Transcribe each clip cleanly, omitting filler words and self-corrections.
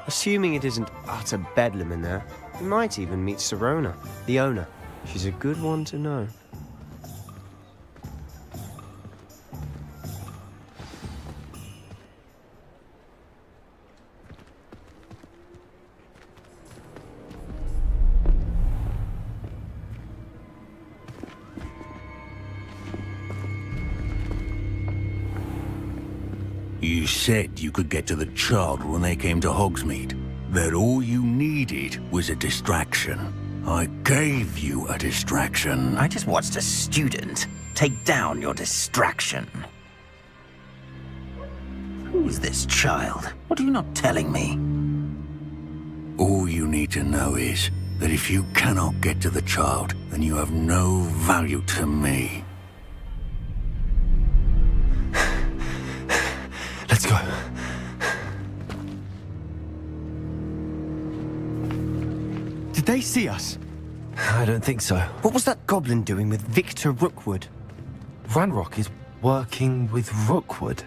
Assuming it isn't utter bedlam in there, we might even meet Sirona, the owner. She's a good one to know. You said you could get to the child when they came to Hogsmeade. That all you needed was a distraction. I gave you a distraction. I just watched a student take down your distraction. Who's this child? What are you not telling me? All you need to know is that if you cannot get to the child, then you have no value to me. Let's go. Did they see us? I don't think so. What was that goblin doing with Victor Rookwood? Ranrock is working with Rookwood.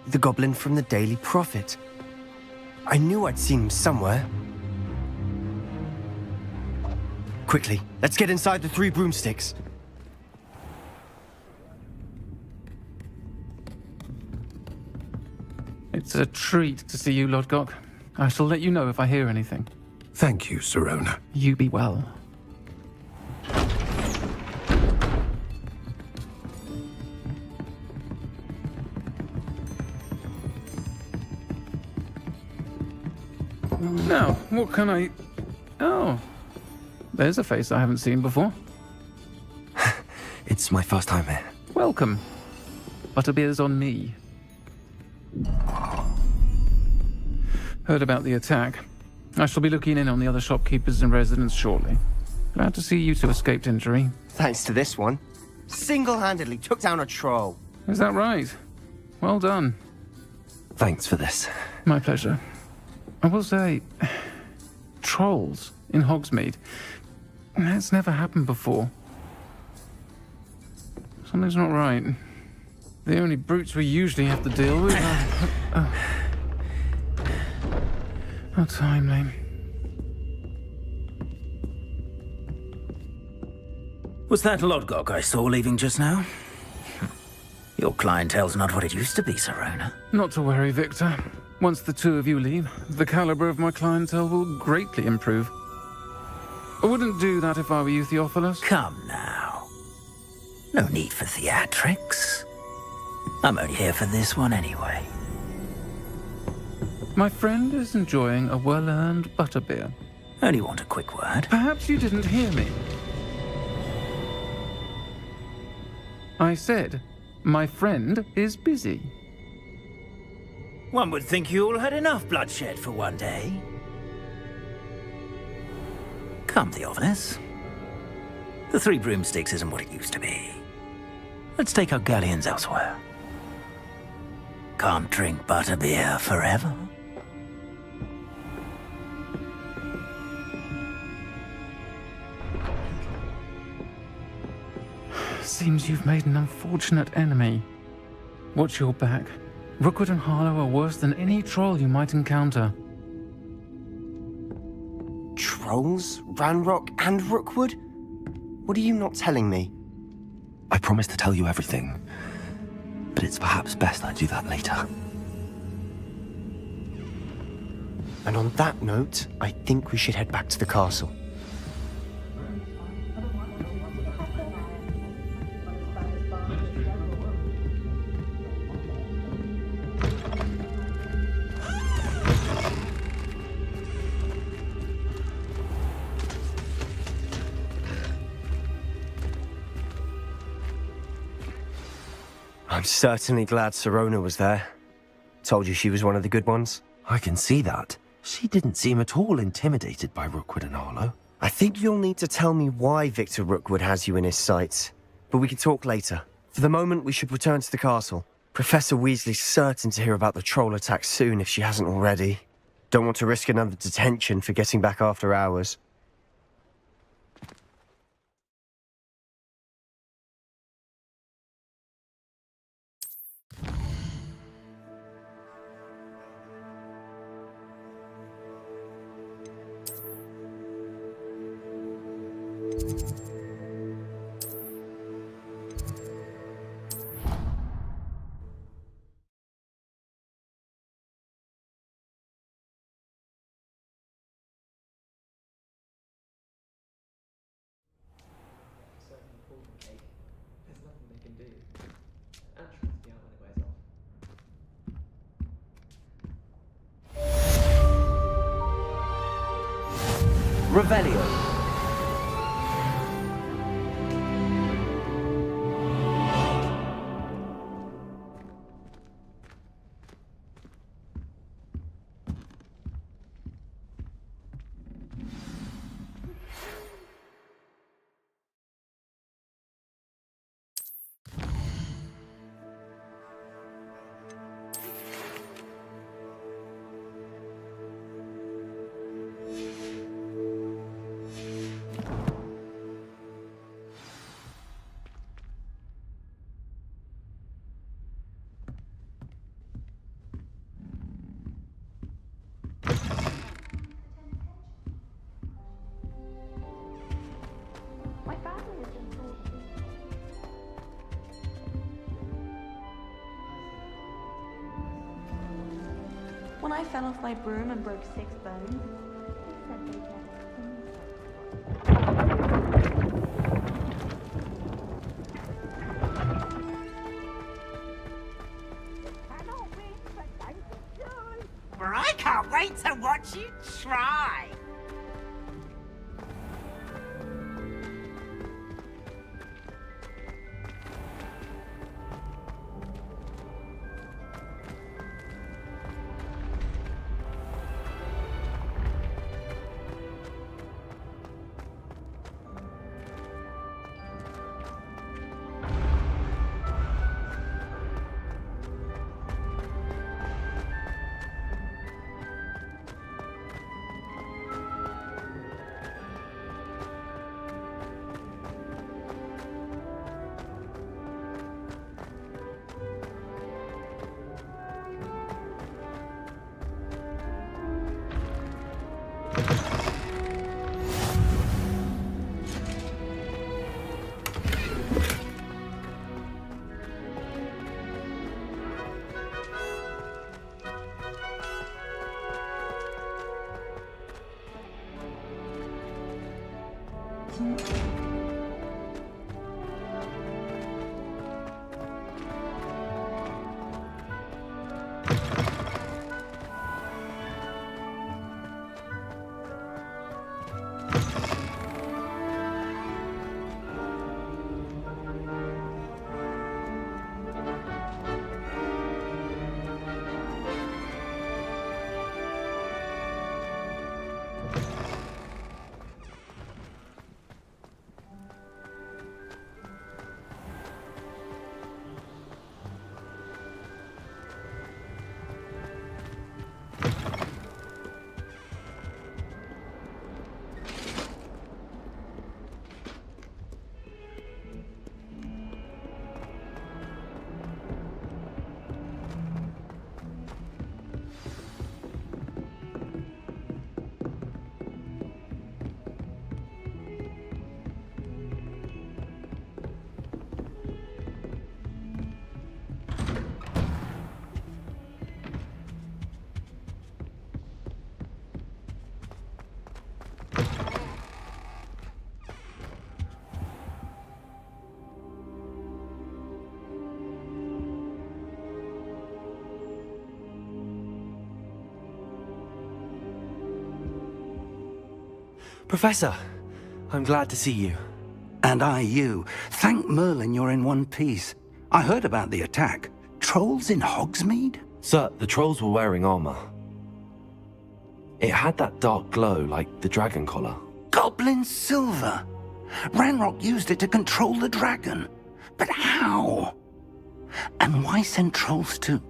The goblin from the Daily Prophet. I knew I'd seen him somewhere. Quickly, let's get inside the Three Broomsticks. It's a treat to see you, Lodgok. I shall let you know if I hear anything. Thank you, Sirona. You be well. Now, what can I... Oh, there's a face I haven't seen before. It's my first time here. Welcome. Butterbeer's on me. Heard about the attack. I shall be looking in on the other shopkeepers and residents shortly. Glad to see you two escaped injury. Thanks to this one. Single-handedly took down a troll. Is that right? Well done. Thanks for this. My pleasure. I will say, trolls in Hogsmeade. That's never happened before. Something's not right. The only brutes we usually have to deal with are... How timely. Was that Lodgok I saw leaving just now? Your clientele's not what it used to be, Sirona. Not to worry, Victor. Once the two of you leave, the caliber of my clientele will greatly improve. I wouldn't do that if I were you, Theophilus. Come now. No need for theatrics. I'm only here for this one anyway. My friend is enjoying a well-earned butterbeer. Only want a quick word. Perhaps you didn't hear me. I said, my friend is busy. One would think you all had enough bloodshed for one day. Come, Theophilus. The Three Broomsticks isn't what it used to be. Let's take our galleons elsewhere. Can't drink butterbeer forever. Seems you've made an unfortunate enemy. Watch your back. Rookwood and Harlow are worse than any troll you might encounter. Trolls? Ranrock and Rookwood? What are you not telling me? I promised to tell you everything, but it's perhaps best I do that later. And on that note, I think we should head back to the castle. I'm certainly glad Sirona was there. Told you she was one of the good ones. I can see that. She didn't seem at all intimidated by Rookwood and Arlo. I think you'll need to tell me why Victor Rookwood has you in his sights. But we can talk later. For the moment, we should return to the castle. Professor Weasley's certain to hear about the troll attack soon if she hasn't already. Don't want to risk another detention for getting back after hours. Revelio. When I fell off my broom and broke 6 bones, they said they'd Well, I can't wait to watch you try. Professor, I'm glad to see you. And I you. Thank Merlin you're in one piece. I heard about the attack. Trolls in Hogsmeade? Sir, the trolls were wearing armor. It had that dark glow like the dragon collar. Goblin silver! Ranrock used it to control the dragon. But how? And why send trolls to...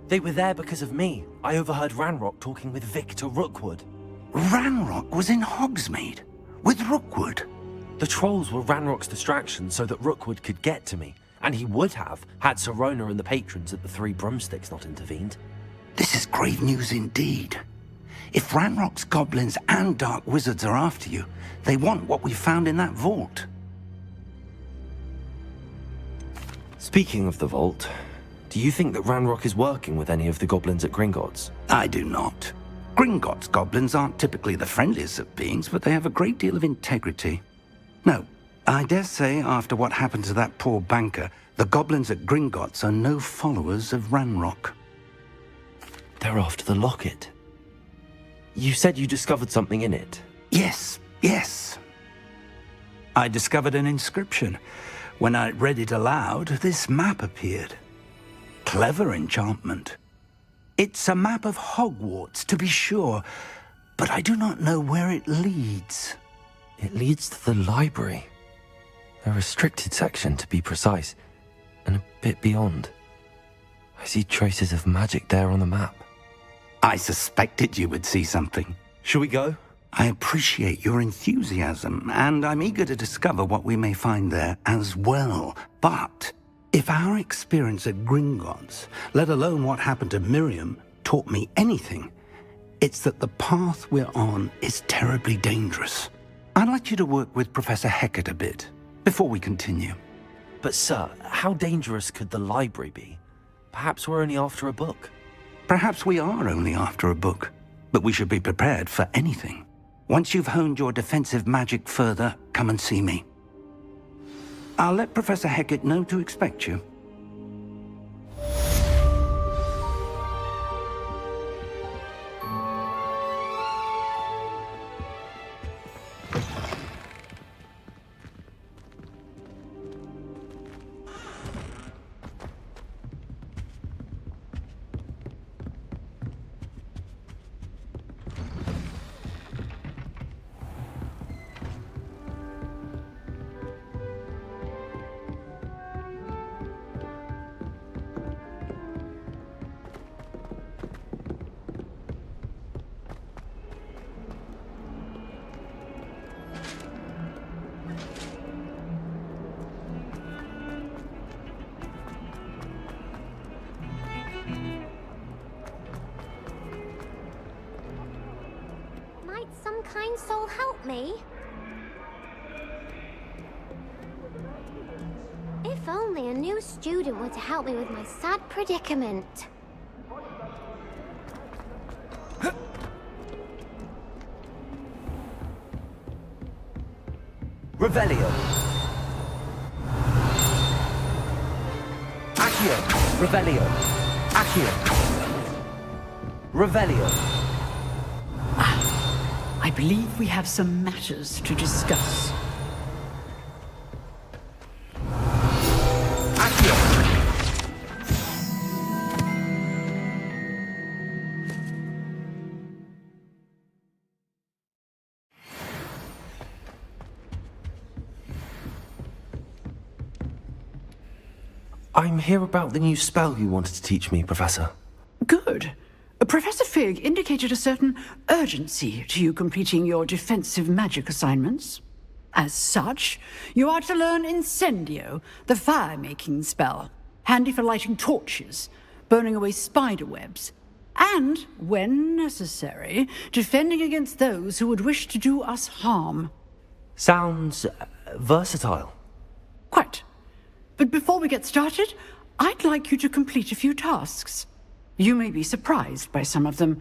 They were there because of me. I overheard Ranrock talking with Victor Rookwood. Ranrock was in Hogsmeade? With Rookwood? The trolls were Ranrock's distraction so that Rookwood could get to me. And he would have, had Sirona and the patrons at the Three Broomsticks not intervened. This is grave news indeed. If Ranrock's goblins and dark wizards are after you, they want what we found in that vault. Speaking of the vault, do you think that Ranrock is working with any of the goblins at Gringotts? I do not. Gringotts goblins aren't typically the friendliest of beings, but they have a great deal of integrity. No, I dare say after what happened to that poor banker, the goblins at Gringotts are no followers of Ranrock. They're after the locket. You said you discovered something in it. Yes. I discovered an inscription. When I read it aloud, this map appeared. Clever enchantment. It's a map of Hogwarts, to be sure, but I do not know where it leads. It leads to the library. A restricted section, to be precise, and a bit beyond. I see traces of magic there on the map. I suspected you would see something. Shall we go? I appreciate your enthusiasm, and I'm eager to discover what we may find there as well. But if our experience at Gringotts, let alone what happened to Miriam, taught me anything, it's that the path we're on is terribly dangerous. I'd like you to work with Professor Hecat a bit before we continue. But sir, how dangerous could the library be? Perhaps we're only after a book. Perhaps we are only after a book, but we should be prepared for anything. Once you've honed your defensive magic further, come and see me. I'll let Professor Hecat know to expect you. Might some kind soul help me? If only a new student were to help me with my sad predicament. Revelio. Accio. Revelio. Accio. Revelio. I believe we have some matters to discuss. I'm here about the new spell you wanted to teach me, Professor. Good. Professor Fig indicated a certain urgency to you completing your defensive magic assignments. As such, you are to learn Incendio, the fire-making spell, handy for lighting torches, burning away spider webs, and, when necessary, defending against those who would wish to do us harm. Sounds versatile. Quite. But before we get started, I'd like you to complete a few tasks. You may be surprised by some of them.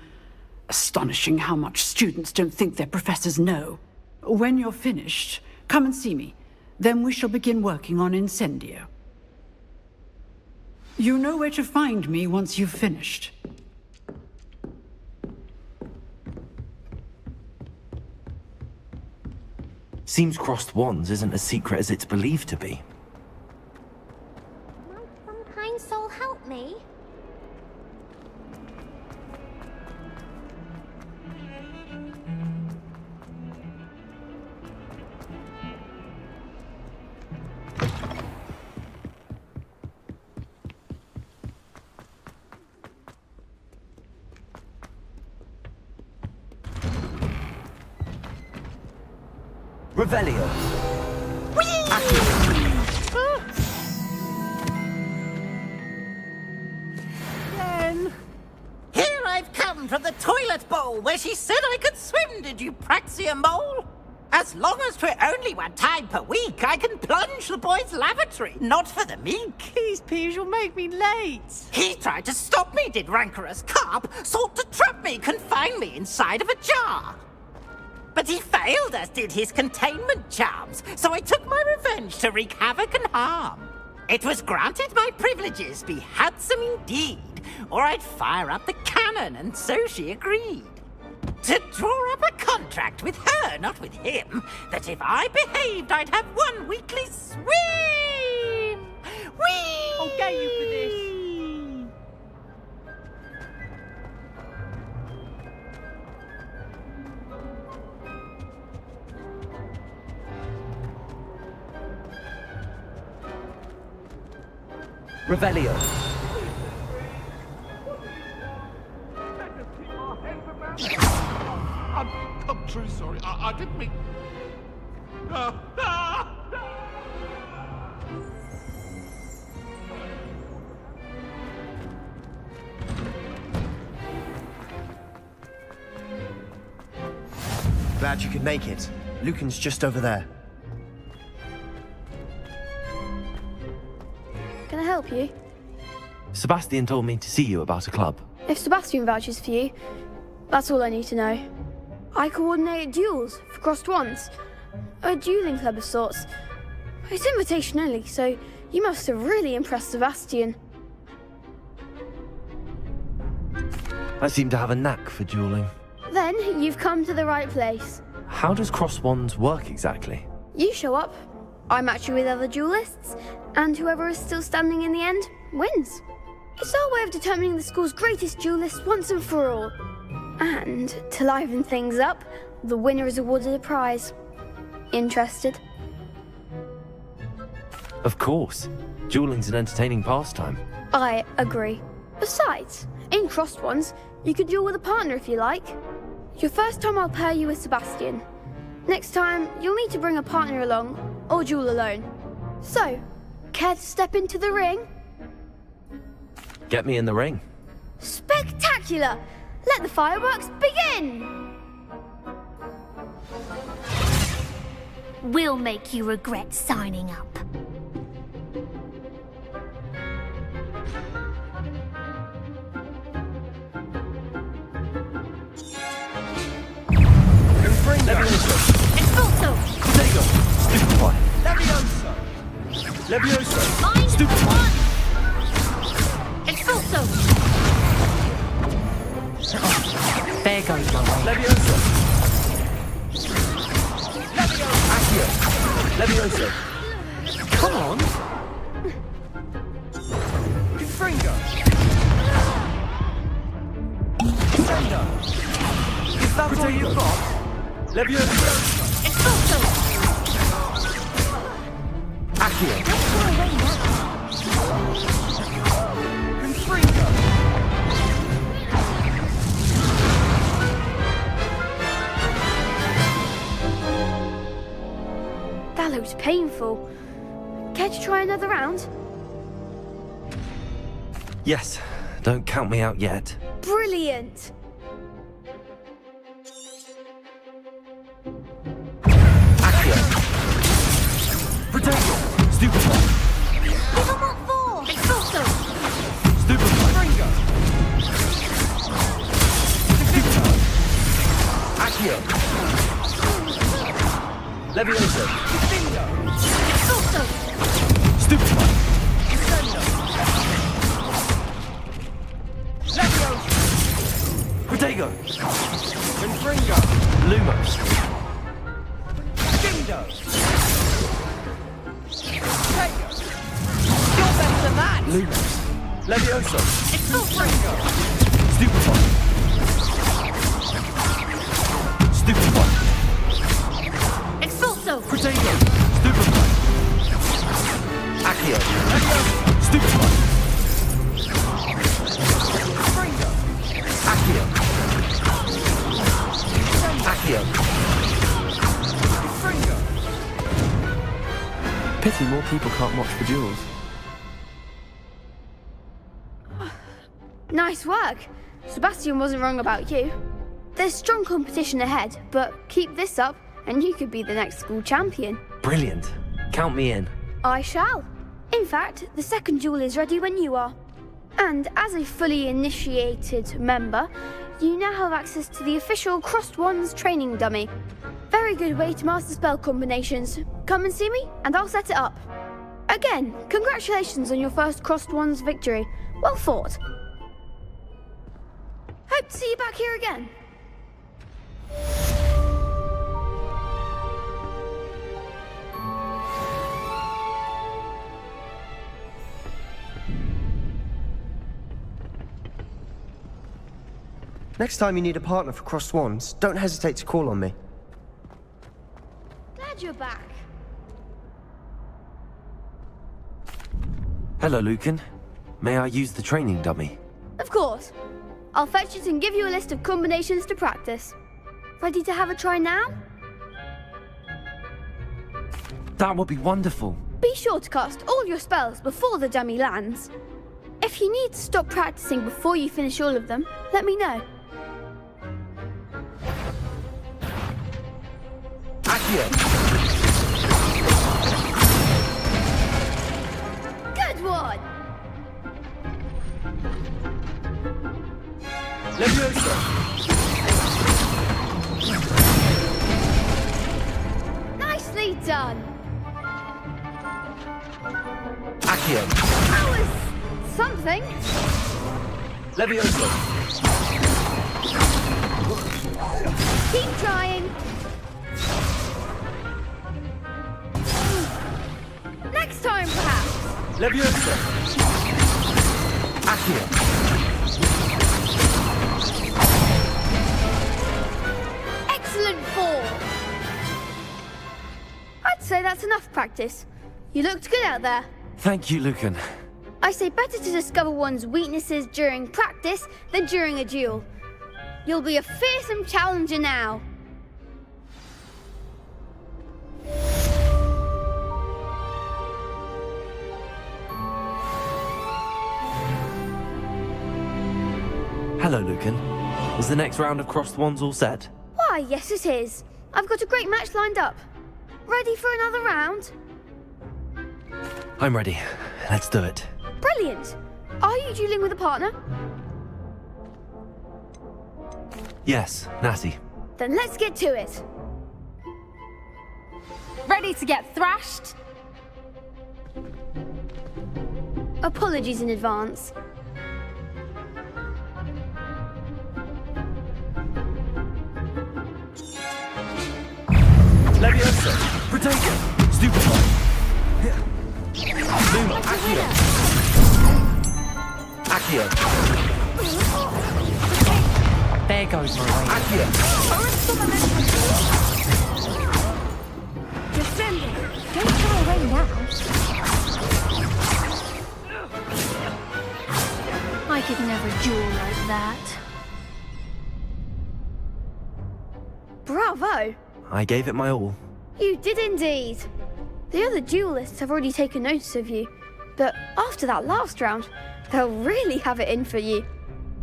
Astonishing how much students don't think their professors know. When you're finished, come and see me. Then we shall begin working on Incendio. You know where to find me once you've finished. Seems crossed wands isn't as secret as it's believed to be. Might some help me? Revelio. Here I've come from the toilet bowl where she said I could swim, did you Praxia mole? As long as 'twere only one time per week, I can plunge the boy's lavatory, not for the meek. Please, Peeves, you'll make me late. He tried to stop me, did rancorous carp, sought to trap me, confine me inside of a jar. But he failed, as did his containment charms, so I took my revenge to wreak havoc and harm. It was granted my privileges be handsome indeed, or I'd fire up the cannon, and so she agreed. To draw up a contract with her, not with him, that if I behaved, I'd have one weekly swim! Whee! I'll get you for this. Revelio. I'm truly sorry. I didn't mean. Glad you could make it. Lucan's just over there. Can I help you? Sebastian told me to see you about a club. If Sebastian vouches for you, that's all I need to know. I coordinate duels for crossed wands. A dueling club of sorts. It's invitation only, so you must have really impressed Sebastian. I seem to have a knack for dueling. Then you've come to the right place. How does cross wands work exactly? You show up, I match you with other duelists, and whoever is still standing in the end wins. It's our way of determining the school's greatest duelist once and for all. And to liven things up, the winner is awarded a prize. Interested? Of course. Dueling's an entertaining pastime. I agree. Besides, in crossed ones, you can duel with a partner if you like. Your first time I'll pair you with Sebastian. Next time, you'll need to bring a partner along, or duel alone. So, care to step into the ring? Get me in the ring. Spectacular! Let the fireworks begin! We'll make you regret signing up. Expulso! Potato! Stupefy! Levioso! Levioso! Mine Stupefy! one! Expulso! There goes my way. Levioso! Accio! Levioso! Come on. Confringo! Descendo! Is that all you've got? Levioso! Expulso! Accio! Confringo! That looks painful. Care to try another round? Yes. Don't count me out yet. Brilliant! Accio! Potato! Stupefy! Give 'em what for! Expulso! Stupefy! Confringo! Stupefy! Accio! Levioso! Descendo! Expulso! Stupefy! Descendo! Levioso! Potato! Confringo! Lumos! Dindo! Potato! You're better than that! Lumos! Levioso! Stupefy! Stupefy! Stupefy! Expulso! Protego! Stupefy! Accio! Stupefy! Fringo! Accio! Accio! Fringo! Pity more people can't watch the duels. Nice work. Sebastian wasn't wrong about you. There's strong competition ahead, but keep this up and you could be the next school champion. Brilliant. Count me in. I shall. In fact, the second duel is ready when you are. And as a fully initiated member, you now have access to the official Crossed Wands training dummy. Very good way to master spell combinations. Come and see me, and I'll set it up. Again, congratulations on your first Crossed Wands victory. Well fought. Hope to see you back here again. Next time you need a partner for Crossed Wands, don't hesitate to call on me. Glad you're back. Hello, Lucan. May I use the training dummy? Of course. I'll fetch it and give you a list of combinations to practice. Ready to have a try now? That would be wonderful. Be sure to cast all your spells before the dummy lands. If you need to stop practicing before you finish all of them, let me know. Accio! Good one! Levioso! Nicely done! Accio! That was something. Levioso! Keep trying. Next time, perhaps. Levioso! Accio! Excellent fall. I'd say that's enough practice. You looked good out there. Thank you, Lucan. I say better to discover one's weaknesses during practice than during a duel. You'll be a fearsome challenger now. Hello, Lucan. Is the next round of Crossed Wands all set? Why, yes it is. I've got a great match lined up. Ready for another round? I'm ready. Let's do it. Brilliant. Are you dueling with a partner? Yes, Natty. Then let's get to it. Ready to get thrashed? Apologies in advance. Levioso! Protego! Stupefy! Luma! Accio! Accio! There goes my way. Accio! Descending. Don't go away now. I could never duel like that. Bravo! I gave it my all. You did indeed. The other duelists have already taken notice of you, but after that last round, they'll really have it in for you.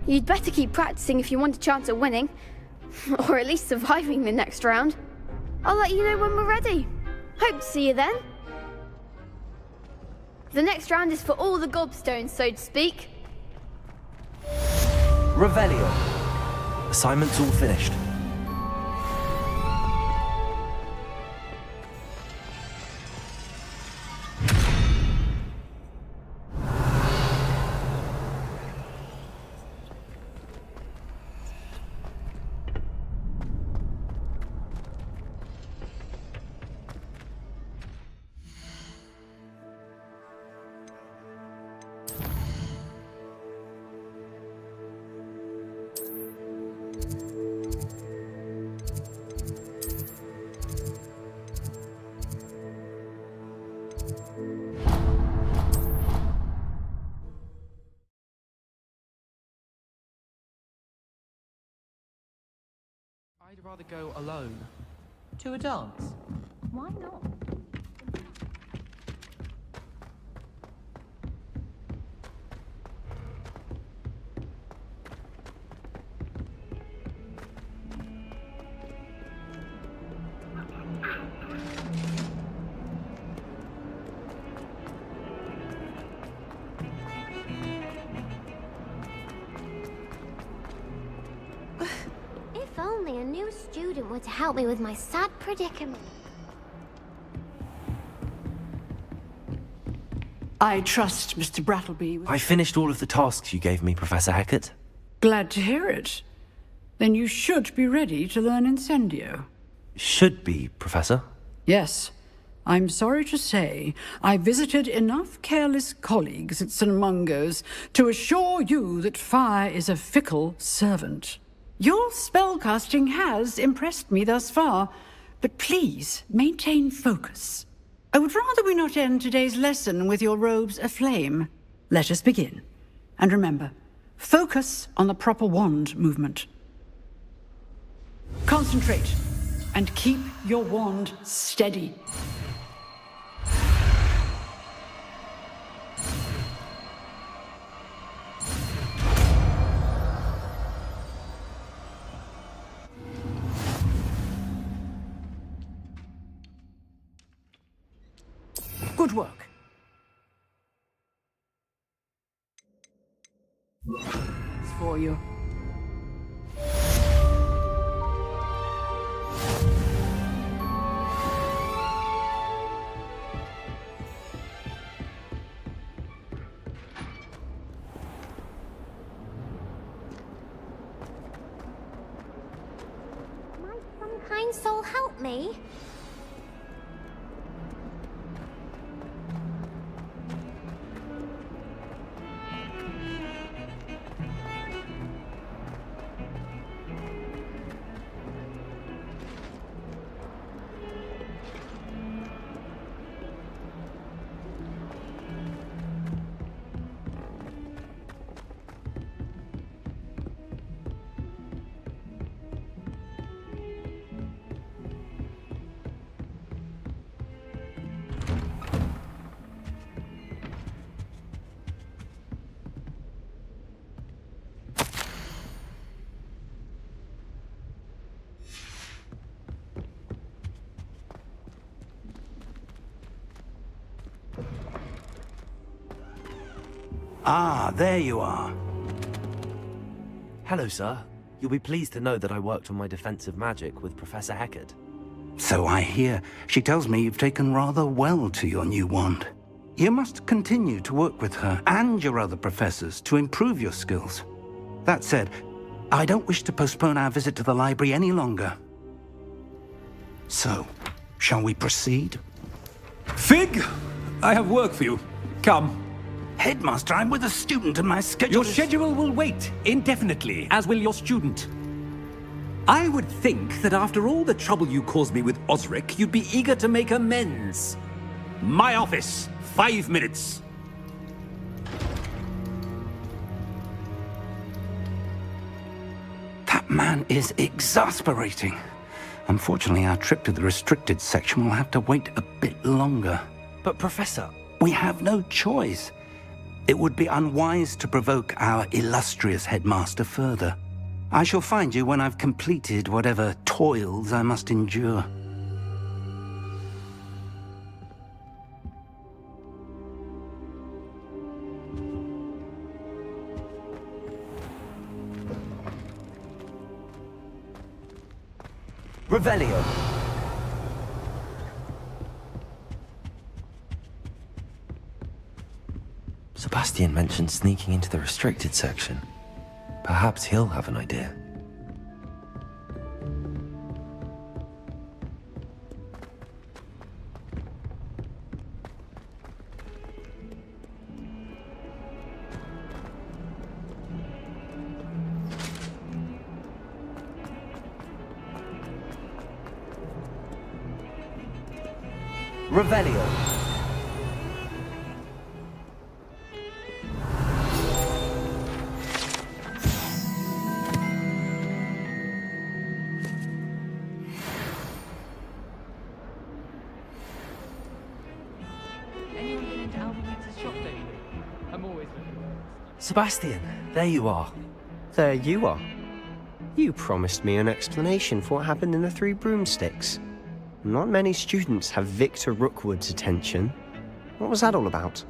You'd better keep practicing if you want a chance at winning, or at least surviving the next round. I'll let you know when we're ready. Hope to see you then. The next round is for all the gobstones, so to speak. Revelio. Assignment's all finished. I'd rather go alone. To a dance? Why not? If only a new student were to help me with my sad predicament. I trust Mr. Brattleby. I finished all of the tasks you gave me, Professor Hackett. Glad to hear it. Then you should be ready to learn Incendio. Should be, Professor. Yes. I'm sorry to say, I visited enough careless colleagues at St. Mungo's to assure you that fire is a fickle servant. Your spellcasting has impressed me thus far, but please maintain focus. I would rather we not end today's lesson with your robes aflame. Let us begin. And remember, focus on the proper wand movement. Concentrate, and keep your wand steady. Good work. It's for you. Might some kind soul help me? Ah, there you are. Hello, sir. You'll be pleased to know that I worked on my defensive magic with Professor Hackett. So I hear. She tells me you've taken rather well to your new wand. You must continue to work with her and your other professors to improve your skills. That said, I don't wish to postpone our visit to the library any longer. So, shall we proceed? Fig! I have work for you. Come. Headmaster, I'm with a student and my schedule Your schedule will wait indefinitely, as will your student. I would think that after all the trouble you caused me with Osric, you'd be eager to make amends. My office, 5 minutes. That man is exasperating. Unfortunately, our trip to the restricted section will have to wait a bit longer. But, Professor... We have no choice. It would be unwise to provoke our illustrious headmaster further. I shall find you when I've completed whatever toils I must endure. Revelio. Sebastian mentioned sneaking into the restricted section. Perhaps he'll have an idea. Revelio. Anyone been to Alphabet's shop lately? I'm always looking. Sebastian, there you are. There you are. You promised me an explanation for what happened in the Three Broomsticks. Not many students have Victor Rookwood's attention. What was that all about?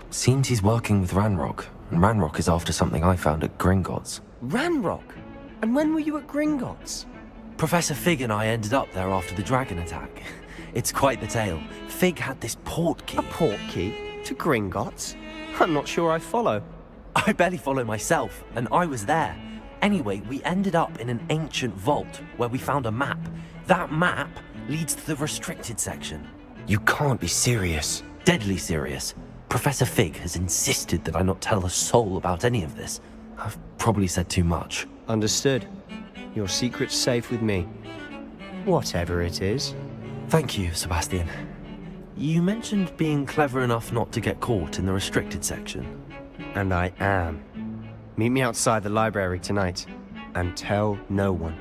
Seems he's working with Ranrock, and Ranrock is after something I found at Gringotts. Ranrock? And when were you at Gringotts? Professor Fig and I ended up there after the dragon attack. It's quite the tale. Fig had this port key. A port key? To Gringotts? I'm not sure I follow. I barely follow myself, and I was there. Anyway, we ended up in an ancient vault where we found a map. That map leads to the restricted section. You can't be serious. Deadly serious. Professor Fig has insisted that I not tell a soul about any of this. I've probably said too much. Understood. Your secret's safe with me. Whatever it is. Thank you, Sebastian. You mentioned being clever enough not to get caught in the restricted section. And I am. Meet me outside the library tonight, and tell no one.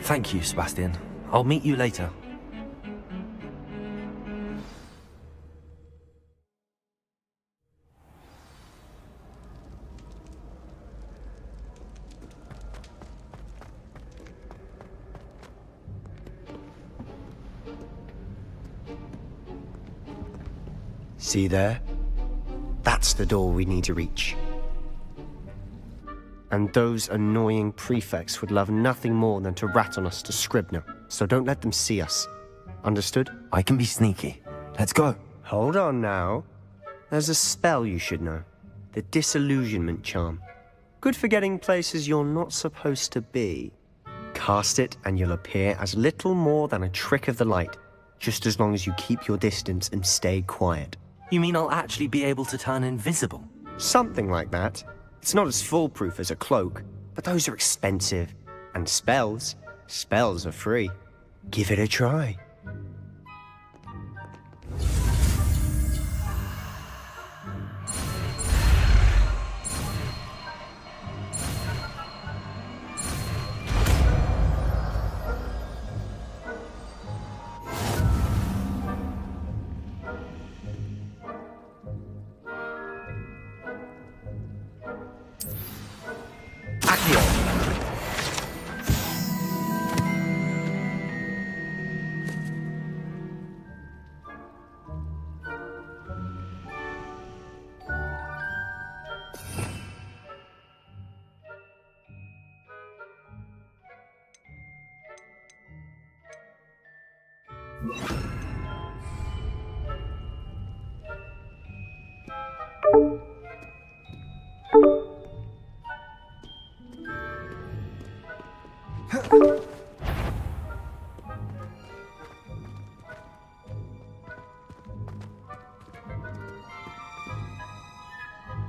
Thank you, Sebastian. I'll meet you later. See there? That's the door we need to reach. And those annoying prefects would love nothing more than to rat on us to Scribner, so don't let them see us. Understood? I can be sneaky. Let's go. Hold on now. There's a spell you should know. The Disillusionment Charm. Good for getting places you're not supposed to be. Cast it and you'll appear as little more than a trick of the light, just as long as you keep your distance and stay quiet. You mean I'll actually be able to turn invisible? Something like that. It's not as foolproof as a cloak, but those are expensive. And spells are free. Give it a try.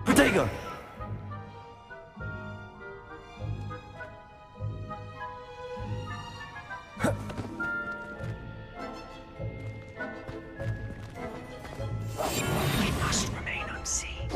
Protego! We must remain unseen.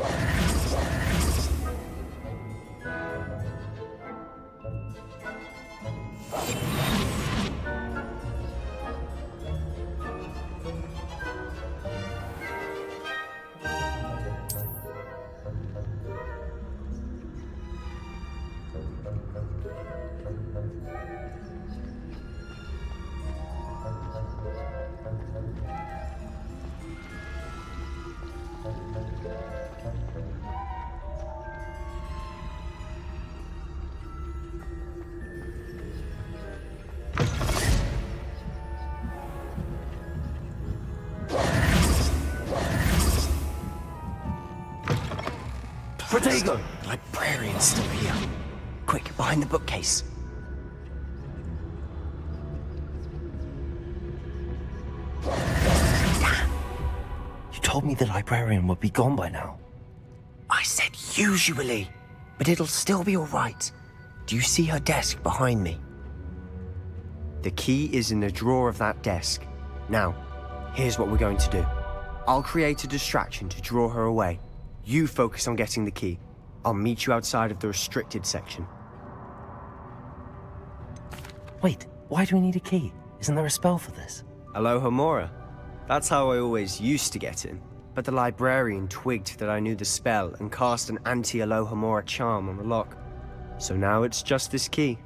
Protego! The librarian's still here. Quick, behind the bookcase. You told me the librarian would be gone by now. I said usually, but it'll still be all right. Do you see her desk behind me? The key is in the drawer of that desk. Now, here's what we're going to do. I'll create a distraction to draw her away. You focus on getting the key. I'll meet you outside of the restricted section. Wait, why do we need a key? Isn't there a spell for this? Alohomora. That's how I always used to get in. But the librarian twigged that I knew the spell and cast an anti-Alohomora charm on the lock. So now it's just this key.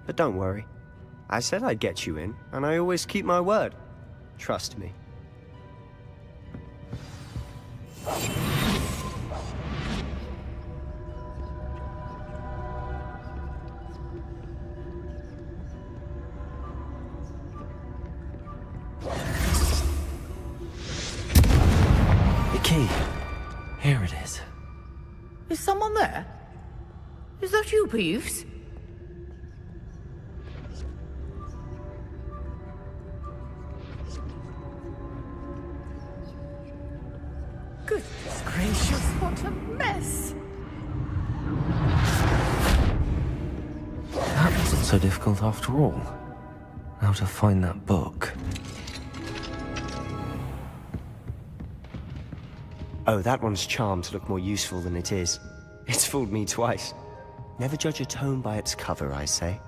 But don't worry. I said I'd get you in, and I always keep my word. Trust me. The key. Here it is. Is someone there? Is that you, Peeves? Goodness gracious, what a mess! That wasn't so difficult after all. Now to find that book. Oh, that one's charmed to look more useful than it is. It's fooled me twice. Never judge a tome by its cover, I say.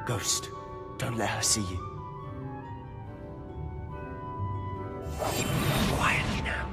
Ghost, don't let her see you. Quietly now.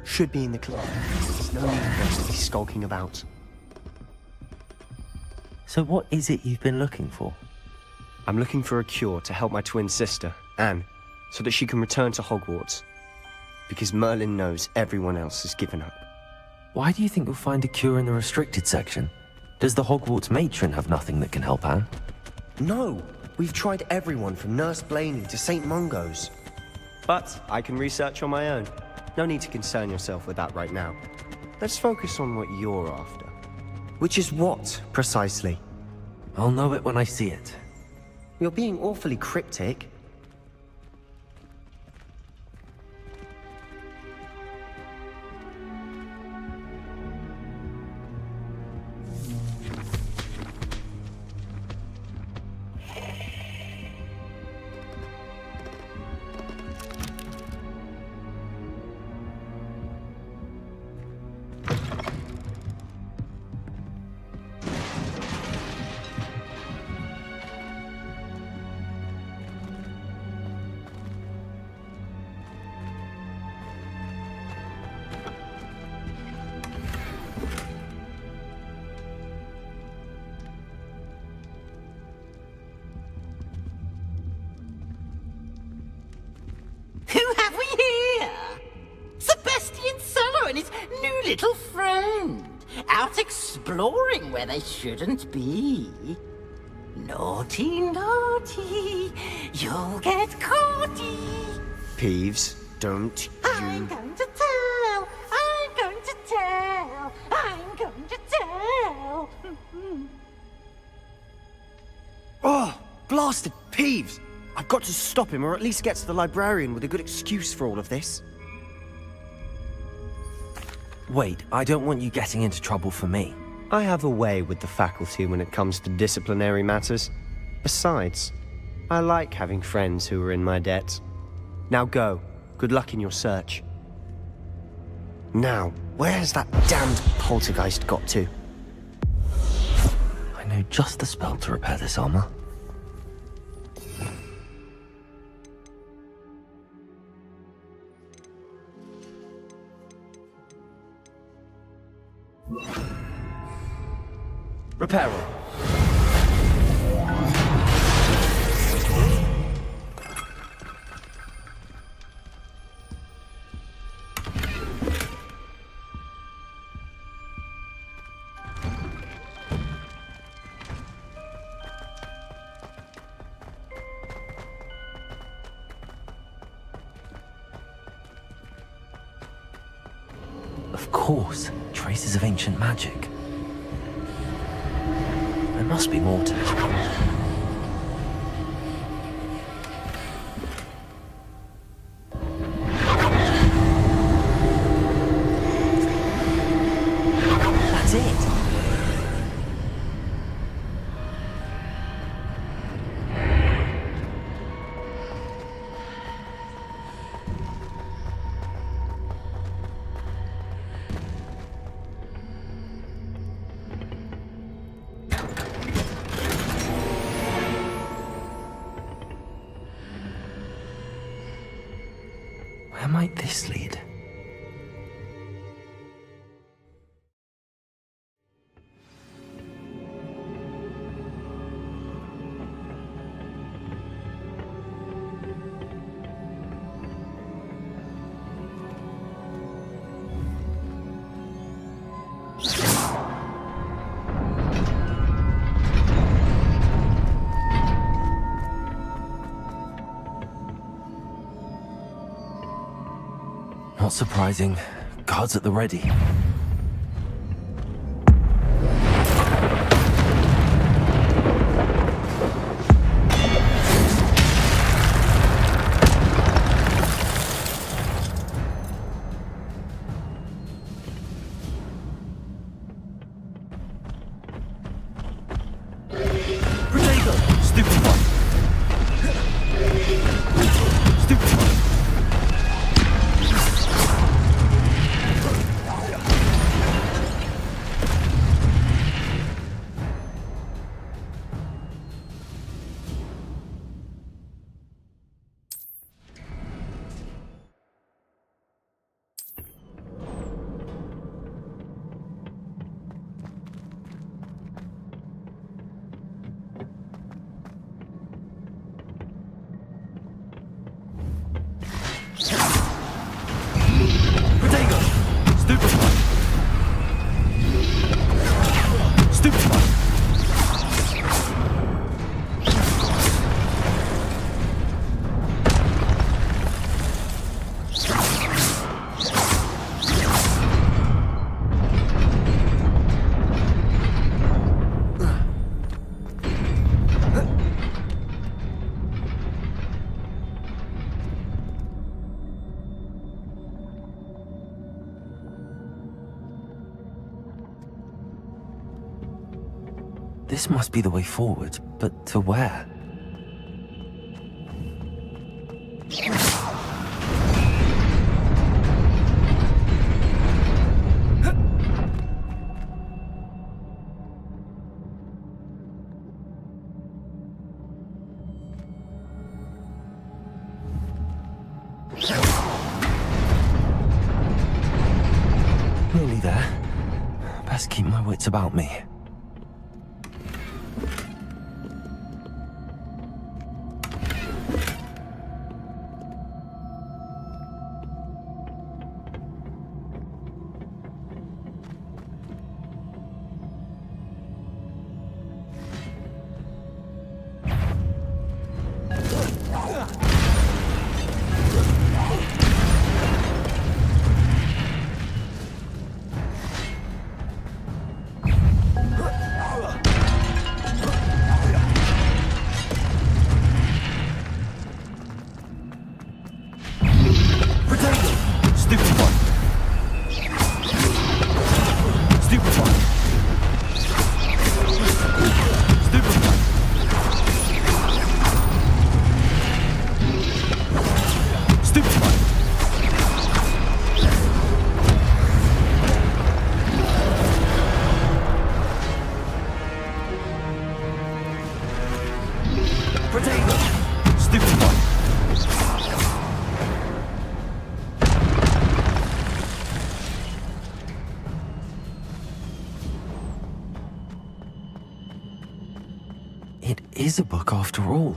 Should be in the club. There's no need for us to be skulking about. So what is it you've been looking for? I'm looking for a cure to help my twin sister, Anne, so that she can return to Hogwarts. Because Merlin knows everyone else has given up. Why do you think you'll find a cure in the restricted section? Does the Hogwarts matron have nothing that can help Anne? No! We've tried everyone from Nurse Blaney to St. Mungo's. But I can research on my own. No need to concern yourself with that right now. Let's focus on what you're after. Which is what, precisely? I'll know it when I see it. You're being awfully cryptic. Who have we here? Sebastian Sallow and his new little friend, out exploring where they shouldn't be. Naughty, naughty, you'll get caughty. Peeves, don't I'm you... going to tell, I'm blasted Peeves! I've got to stop him, or at least get to the librarian with a good excuse for all of this. Wait, I don't want you getting into trouble for me. I have a way with the faculty when it comes to disciplinary matters. Besides, I like having friends who are in my debt. Now go. Good luck in your search. Now, where's that damned poltergeist got to? I know just the spell to repair this armor. Repair it. Of course, traces of ancient magic. There must be more to it. That's it. Where might this lead? Not surprising. Guards at the ready. Potato! Stupid one! Stupid one! Potato! Stupid one! Stupid one! This must be the way forward, but to where? Nearly there. Best keep my wits about me. Retain them! Stupid one! It is a book after all.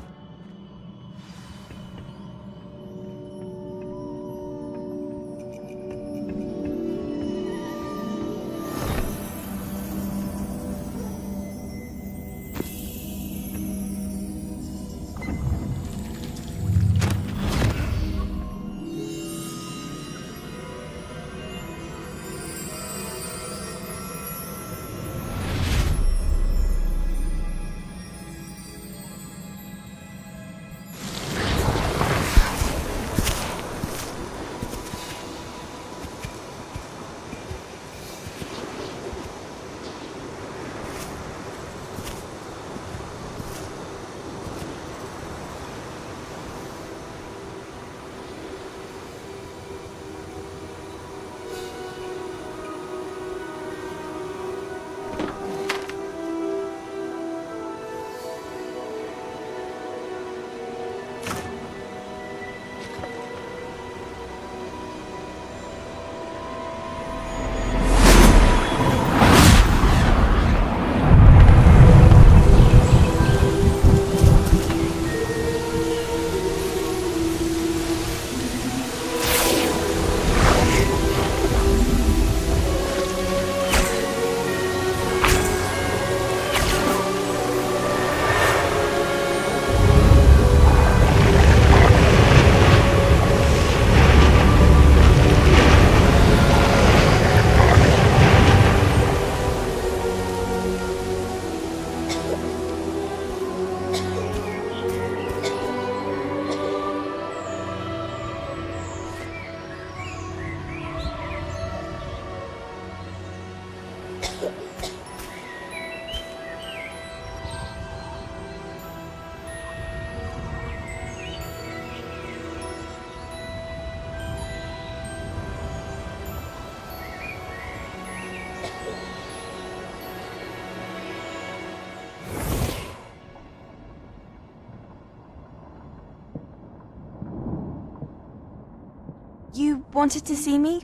You wanted to see me?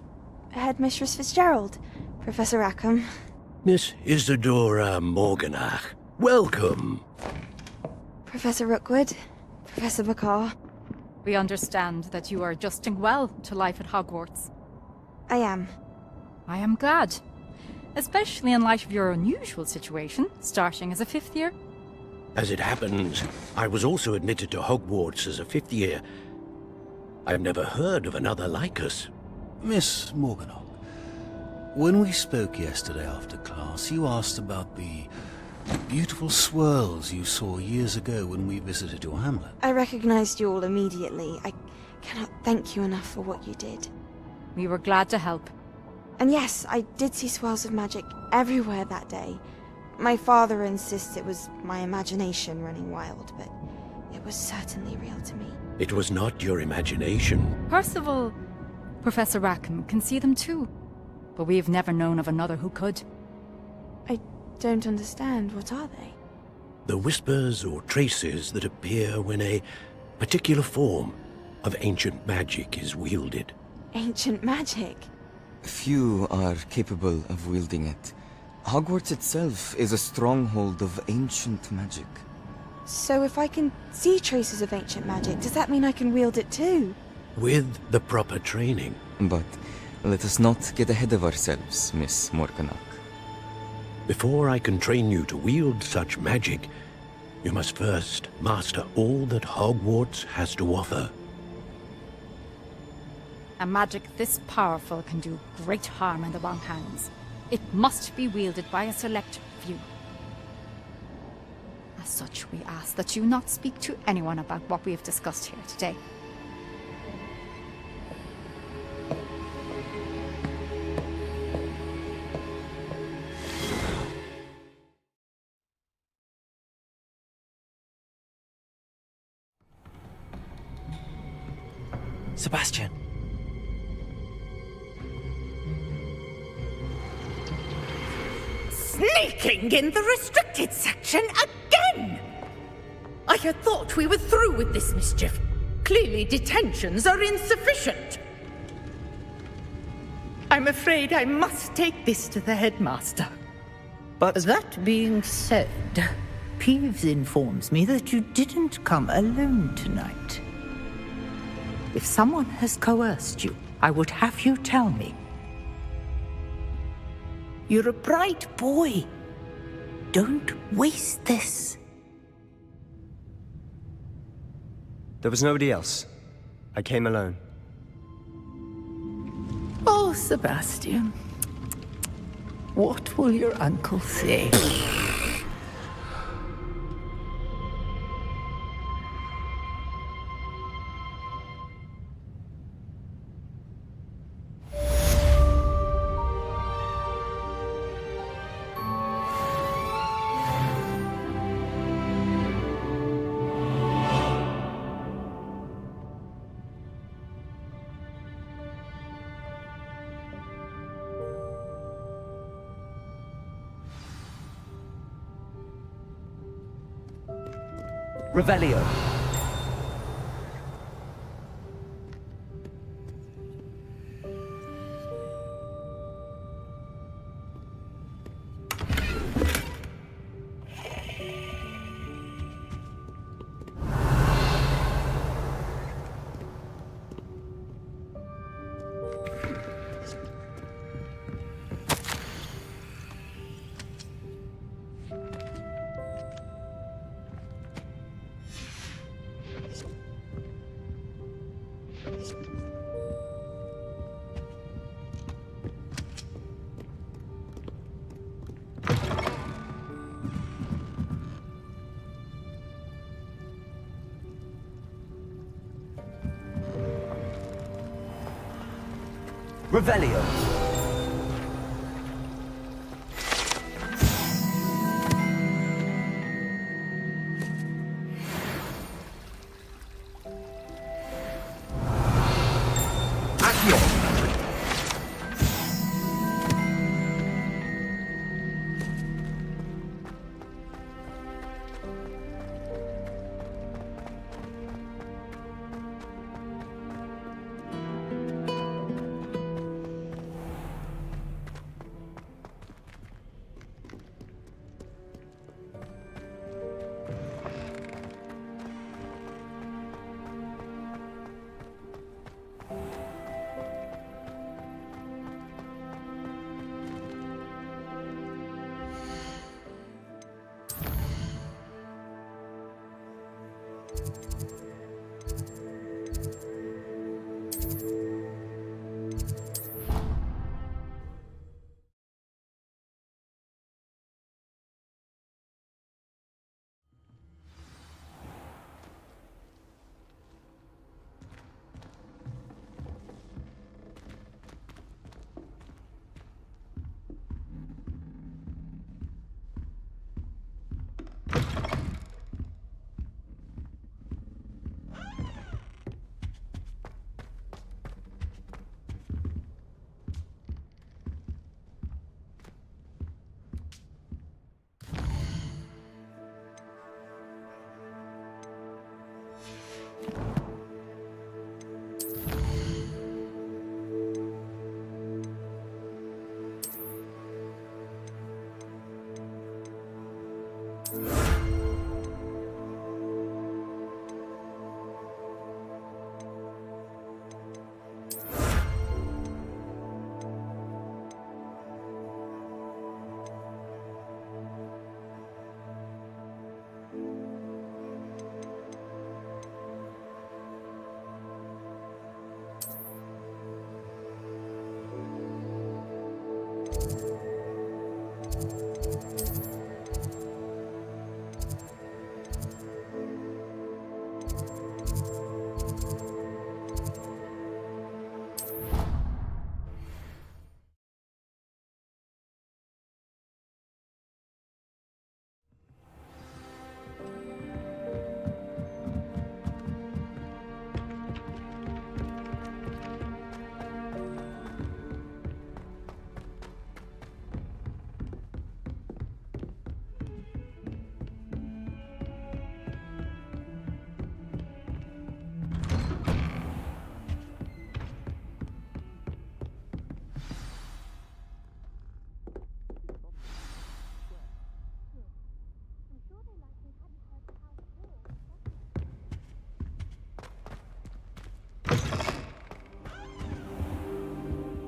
Headmistress Fitzgerald, Professor Rackham. Miss Isadora Morganach, welcome. Professor Rookwood, Professor McCaw. We understand that you are adjusting well to life at Hogwarts. I am. I am glad. Especially in light of your unusual situation, starting as a 5th year. As it happens, I was also admitted to Hogwarts as a 5th year. I've never heard of another like us. Miss Morganach, when we spoke yesterday after class, you asked about the beautiful swirls you saw years ago when we visited your hamlet. I recognized you all immediately. I cannot thank you enough for what you did. We were glad to help. And yes, I did see swirls of magic everywhere that day. My father insists it was my imagination running wild, but it was certainly real to me. It was not your imagination. Percival, Professor Rackham can see them too. But we have never known of another who could. I don't understand. What are they? The whispers or traces that appear when a particular form of ancient magic is wielded. Ancient magic? Few are capable of wielding it. Hogwarts itself is a stronghold of ancient magic. So if I can see traces of ancient magic, does that mean I can wield it too? With the proper training. But let us not get ahead of ourselves, Miss Morganach. Before I can train you to wield such magic, you must first master all that Hogwarts has to offer. A magic this powerful can do great harm in the wrong hands. It must be wielded by a select few. As such, we ask that you not speak to anyone about what we have discussed here today. Sebastian. Sneaking in the restricted section again! I I had thought we were through with this mischief. Clearly detentions are insufficient. I'm afraid I must take this to the headmaster. But that being said, Peeves informs me that you didn't come alone tonight. If someone has coerced you, I would have you tell me. You're a bright boy. Don't waste this. there was nobody else. I came alone. Oh, Sebastian. What will your uncle say? Revelio. Revelio.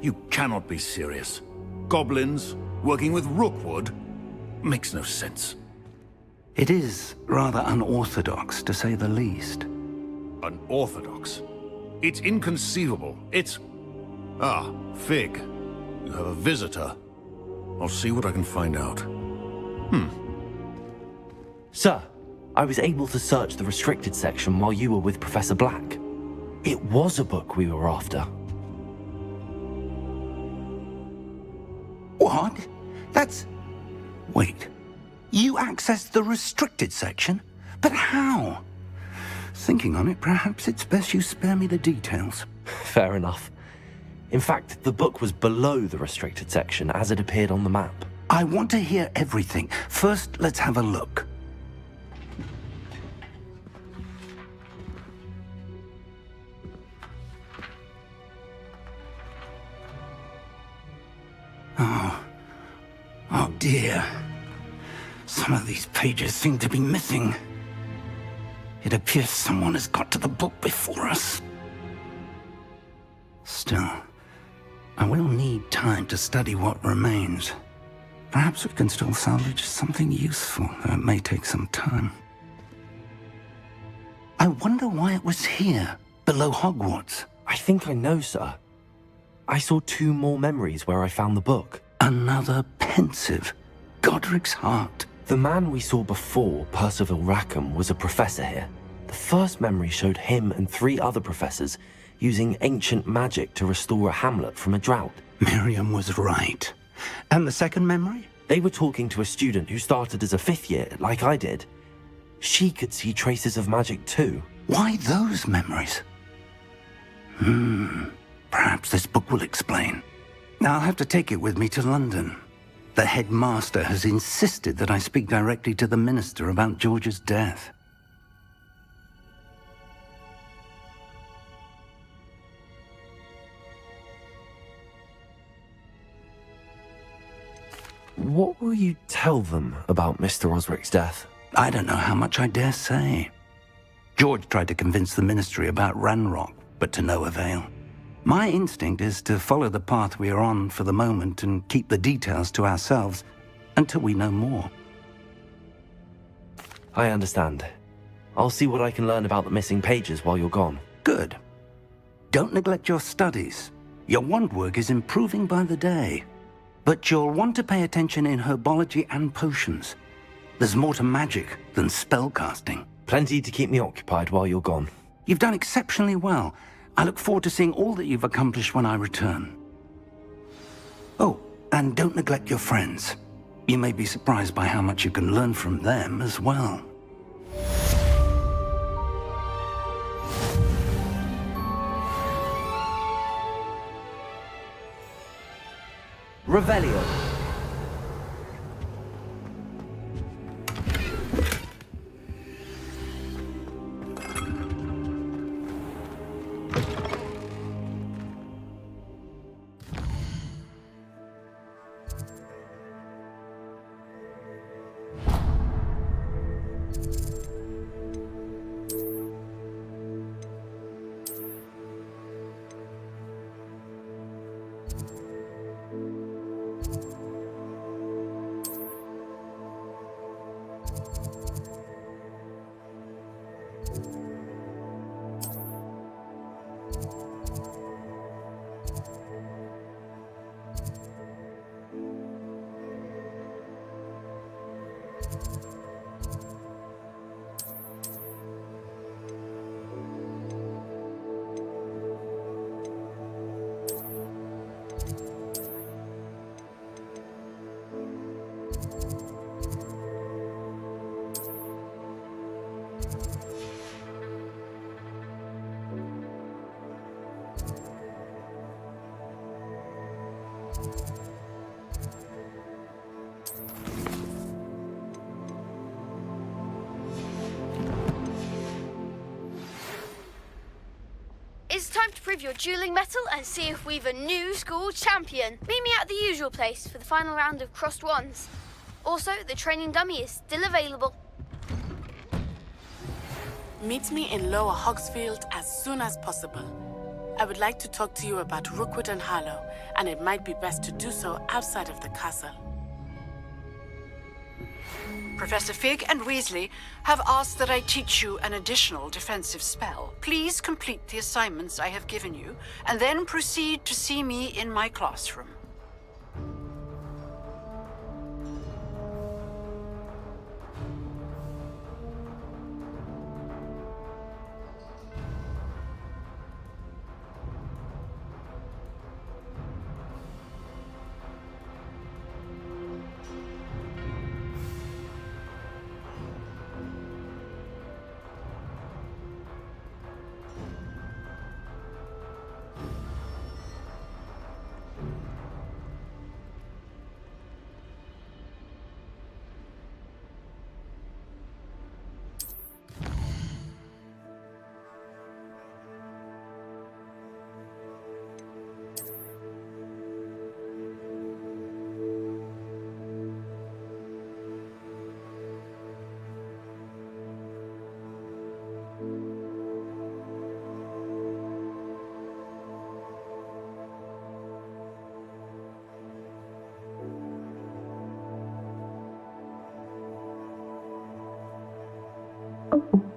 You cannot be serious. Goblins working with Rookwood? Makes no sense. It is rather unorthodox, to say the least. Unorthodox? It's inconceivable. It's... Ah, Fig. You have a visitor. I'll see what I can find out. Sir, I was able to search the restricted section while you were with Professor Black. It was a book we were after. What? That's... Wait. You accessed the restricted section? But how? Thinking on it, perhaps it's best you spare me the details. Fair enough. In fact, the book was below the restricted section as it appeared on the map. I want to hear everything. First, let's have a look. Oh dear. Some of these pages seem to be missing. It appears someone has got to the book before us. Still, I will need time to study what remains. Perhaps we can still salvage something useful, though it may take some time. I wonder why it was here, below Hogwarts. I think I know, sir. I saw 2 more memories where I found the book. Another pensive. Godric's heart. The man we saw before, Percival Rackham, was a professor here. The first memory showed him and 3 other professors using ancient magic to restore a hamlet from a drought. Miriam was right. And the second memory? They were talking to a student who started as a 5th year, like I did. She could see traces of magic too. Why those memories? Perhaps this book will explain. Now I'll have to take it with me to London. The headmaster has insisted that I speak directly to the minister about George's death. What will you tell them about Mr. Osric's death? I don't know how much I dare say. George tried to convince the ministry about Ranrock, but to no avail. My instinct is to follow the path we are on for the moment and keep the details to ourselves until we know more. I understand. I'll see what I can learn about the missing pages while you're gone. Good. Don't neglect your studies. Your wand work is improving by the day. But you'll want to pay attention in herbology and potions. There's more to magic than spellcasting. Plenty to keep me occupied while you're gone. You've done exceptionally well. I look forward to seeing all that you've accomplished when I return. Oh, and don't neglect your friends. You may be surprised by how much you can learn from them as well. Revelio. It's time to prove your dueling mettle and see if we've a new school champion. Meet me at the usual place for the final round of crossed wands. Also, the training dummy is still available. Meet me in Lower Hogsfield as soon as possible. I would like to talk to you about Rookwood and Harlow, and it might be best to do so outside of the castle. Professor Fig and Weasley have asked that I teach you an additional defensive spell. Please complete the assignments I have given you, and then proceed to see me in my classroom. you